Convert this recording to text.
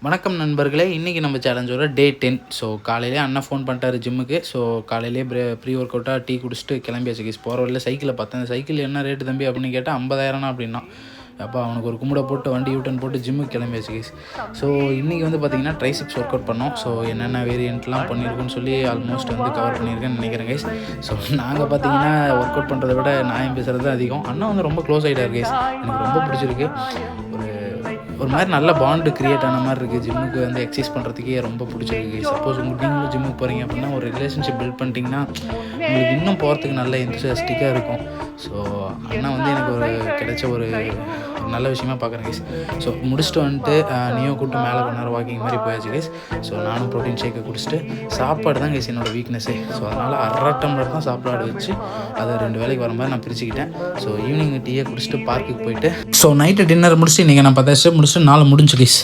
வணக்கம் நண்பர்களே, இன்றைக்கி நம்ம சேலஞ்சோட டே 10. ஸோ காலையிலே அண்ணன் ஃபோன் பண்ணிட்டாரு ஜிம்முக்கு. ஸோ காலையிலே ப்ரீ ஒர்க் அவுட்டாக டீ குடிச்சிட்டு கிளம்பியாச்சு கைஸ். போகிற வழியில் சைக்கிளை பார்த்தேன். அந்த சைக்கிள் என்ன ரேட்டு தம்பி அப்படின்னு கேட்டால் 50,000 அப்படின்னா. அப்போ அவனுக்கு ஒரு கும்பிட போட்டு வண்டி யூட்டன் போட்டு ஜிம்முக்கு கிளம்பியாச்சு கைஸ். ஸோ இன்றைக்கி வந்து பார்த்திங்கன்னா ட்ரைசிப்ஸ் ஒர்க் அவுட் பண்ணோம். ஸோ என்னென்ன வேரியண்ட்லாம் பண்ணியிருக்குன்னு சொல்லி ஆல்மோஸ்ட் வந்து கவர் பண்ணியிருக்கேன்னு நினைக்கிறேன் கைஸ். ஸோ நாங்கள் பார்த்தீங்கன்னா ஒர்க் அவுட் பண்ணுறதை விட நியாயம் பேசுகிறது தான் அதிகம். அண்ணன் வந்து ரொம்ப க்ளோஸ் ஆகிட்டார் கைஸ். எனக்கு ரொம்ப பிடிச்சிருக்கு. ஒரு மாதிரி நல்ல பாண்டு க்ரியேட் ஆன மாதிரி இருக்குது. ஜிம்முக்கு வந்து எக்ஸசைஸ் பண்ணுறதுக்கே ரொம்ப பிடிச்சிருக்கு. சப்போஸ் நீங்களும் ஜிம்முக்கு போகிறீங்க அப்படின்னா ஒரு ரிலேஷன்ஷிப் பில்ட் பண்ணிட்டீங்கன்னா உங்களுக்கு இன்னும் போகிறதுக்கு நல்ல என்தூசியாஸ்டிக்காக இருக்கும். ஸோ அண்ணா வந்து எனக்கு கிடைச்ச ஒரு நல்ல விஷயமா பார்க்குறேன் கைஸ். ஸோ முடிச்சுட்டு வந்துட்டு நீயோ கூப்பிட்டு மேலே கொஞ்ச நேரம் வாக்கிங் மாதிரி போயாச்சு கைஸ். ஸோ நானும் ப்ரோட்டீன் ஷேக்கை குடிச்சிட்டு சாப்பாடு தான் கைஸ் என்னோடய வீக்னஸே. ஸோ அதனால் 1/2 டம்ளர் தான் சாப்பாடு வச்சு அதை 2 வேளைக்கு வர மாதிரி நான் பிரிச்சுக்கிட்டேன். ஸோ ஈவினிங் டீயை குடிச்சிட்டு பார்க்குக்கு போயிட்டு ஸோ நைட்டு டின்னர் முடிச்சுட்டு இன்றைக்கி நான் 10 முடிச்சுட்டு நாளை முடிஞ்சு கைஸ்.